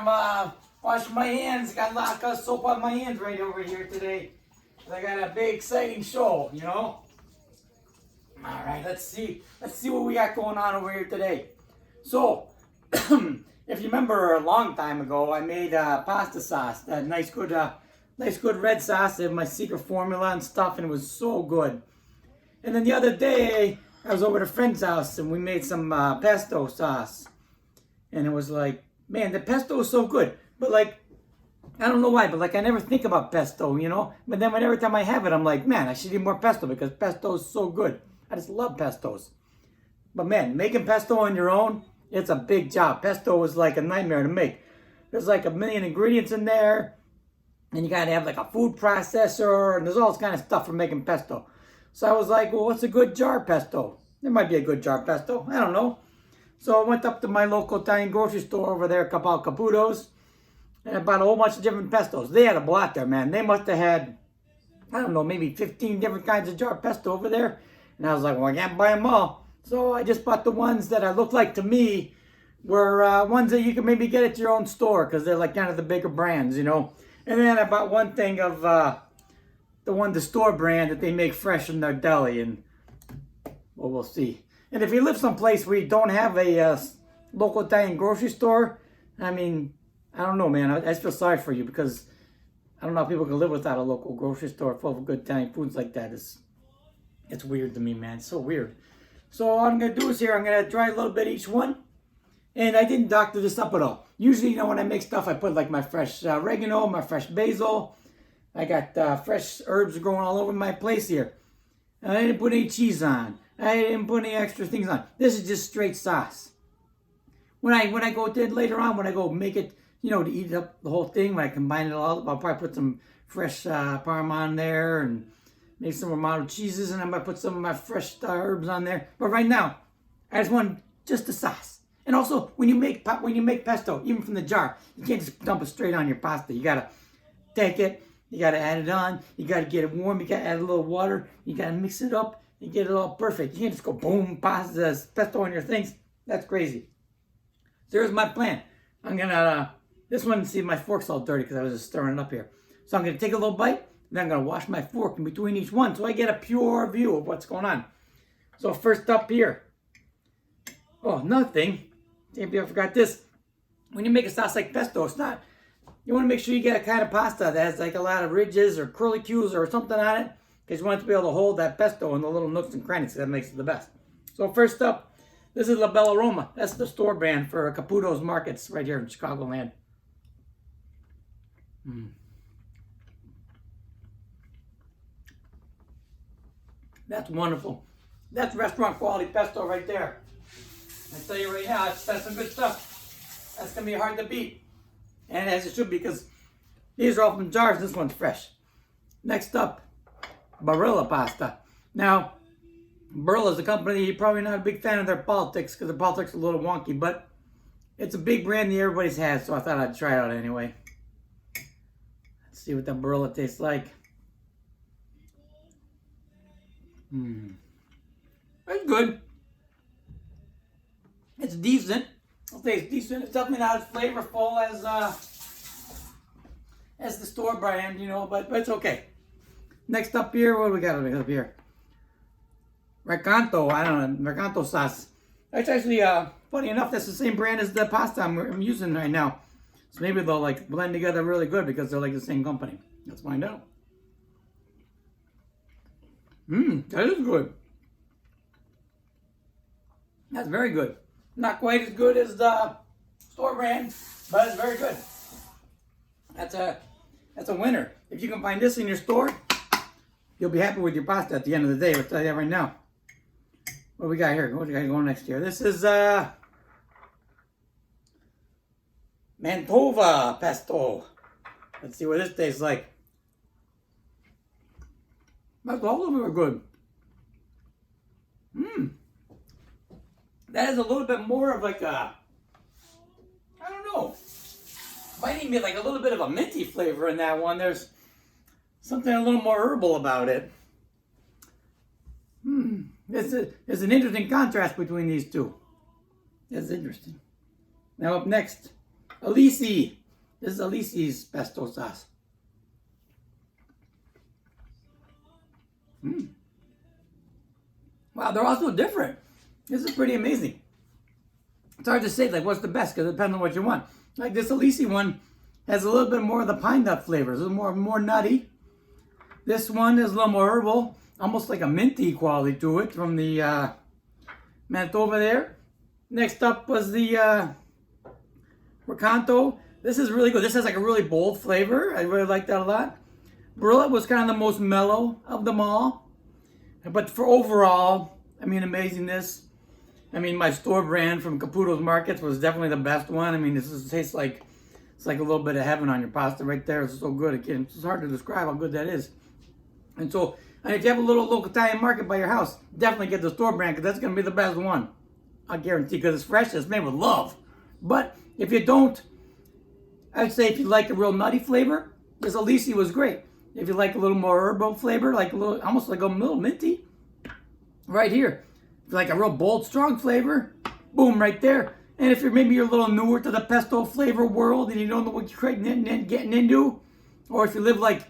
I'm washing my hands. Got a lot of soap on my hands right over here today. I got a big exciting show, you know. All right, let's see what we got going on over here today. So, if you remember a long time ago, I made pasta sauce, that nice good red sauce. I have my secret formula and stuff, and it was so good. And then the other day, I was over at a friend's house, and we made some pesto sauce. And it was like, man, the pesto is so good. But like, I don't know why, but like I never think about pesto, you know? But then every time I have it, I'm like, man, I should eat more pesto because pesto is so good. I just love pestos. But man, making pesto on your own, it's a big job. Pesto is like a nightmare to make. There's like a million ingredients in there. And you gotta have like a food processor. And there's all this kind of stuff for making pesto. So I was like, well, what's a good jar pesto? There might be a good jar pesto. I don't know. So I went up to my local Italian grocery store over there, called Caputo's. And I bought a whole bunch of different pestos. They had a lot there, man. They must have had, I don't know, maybe 15 different kinds of jar pesto over there. And I was like, well, I can't buy them all. So I just bought the ones that I looked like to me were ones that you can maybe get at your own store because they're like kind of the bigger brands, you know. And then I bought one thing of the store brand that they make fresh in their deli. And, well, we'll see. And if you live someplace where you don't have a local Italian grocery store, I mean, I don't know, man. I just feel sorry for you because I don't know how people can live without a local grocery store full of good Italian foods like that. It's weird to me, man. It's so weird. So all I'm going to do is here, I'm going to dry a little bit each one. And I didn't doctor this up at all. Usually, you know, when I make stuff, I put like my fresh oregano, my fresh basil. I got fresh herbs growing all over my place here. And I didn't put any cheese on. I didn't put any extra things on. This is just straight sauce. When I go later on, when I go make it, you know, to eat up the whole thing, when I combine it all, I'll probably put some fresh Parmesan there and make some Romano cheeses, and I might put some of my fresh herbs on there. But right now, I just want just the sauce. And also, when you make pesto, even from the jar, you can't just dump it straight on your pasta. You gotta take it, you gotta add it on, you gotta get it warm, you gotta add a little water, you gotta mix it up, you get it all perfect. You can't just go boom, pasta, pesto on your things. That's crazy. So here's my plan. I'm gonna, this one, see, my fork's all dirty because I was just stirring it up here. So I'm gonna take a little bite, then I'm going to wash my fork in between each one so I get a pure view of what's going on. So first up here. Oh, another thing. Maybe I forgot this. When you make a sauce like pesto, it's not, you want to make sure you get a kind of pasta that has like a lot of ridges or curlicues or something on it. Because you want it to be able to hold that pesto in the little nooks and crannies. That makes it the best. So first up, this is La Bella Roma. That's the store brand for Caputo's Markets right here in Chicagoland. That's wonderful. That's restaurant quality pesto right there. I tell you right now, that's some good stuff. That's going to be hard to beat. And as it should be, because these are all from jars. This one's fresh. Next up, Barilla pasta. Now, Barilla is a company, you're probably not a big fan of their politics because the politics are a little wonky, but it's a big brand that everybody's had, so I thought I'd try it out anyway. Let's see what that Barilla tastes like. It's good. It's decent. I'll say it's decent. It's definitely not as flavorful as the store brand, you know, but it's okay. Next up here, what do we got up here? Recanto, I don't know, Recanto sauce. That's actually, funny enough, that's the same brand as the pasta I'm using right now. So maybe they'll like blend together really good because they're like the same company. Let's find out. That is good. That's very good. Not quite as good as the store brand, but it's very good. That's a winner. If you can find this in your store, you'll be happy with your pasta at the end of the day. I'll tell you that right now. What do we got here? What do we got going next here? This is Mantova pesto. Let's see what this tastes like. But all of them are good. That is a little bit more of like a, I don't know. Might even be like a little bit of a minty flavor in that one. There's something a little more herbal about it. There's an interesting contrast between these two. That's interesting. Now up next, Alisi. This is Alisi's pesto sauce. Wow, they're all so different. This is pretty amazing. It's hard to say, like, what's the best, because it depends on what you want. Like, this Alisi one has a little bit more of the pine nut flavors, a little more nutty. This one is a little more herbal, almost like a minty quality to it from the Manitoba there. Next up was the Recanto. This is really good. This has like a really bold flavor. I really like that a lot. Barilla was kind of the most mellow of them all. But for overall, I mean, amazingness. I mean, my store brand from Caputo's Markets was definitely the best one. I mean, tastes like, it's like a little bit of heaven on your pasta right there. It's so good. Again, it's hard to describe how good that is. And so, and if you have a little local Italian market by your house, definitely get the store brand, because that's going to be the best one. I guarantee, because it's fresh, it's made with love. But if you don't, I'd say if you like a real nutty flavor, this Alisi was great. If you like a little more herbal flavor, like a little, almost like a little minty, right here. If you like a real bold, strong flavor, boom, right there. And if you're a little newer to the pesto flavor world and you don't know what you're getting into, or if you live like,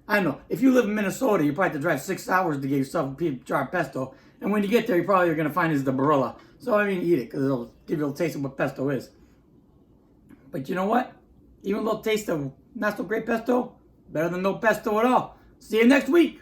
I don't know, if you live in Minnesota, you probably have to drive 6 hours to get yourself a jar of pesto. And when you get there, you probably are going to find is the Barilla. So, I mean, eat it, because it'll give you a taste of what pesto is. But you know what? Even a little taste of not so great pesto, better than no pesto at all. See you next week.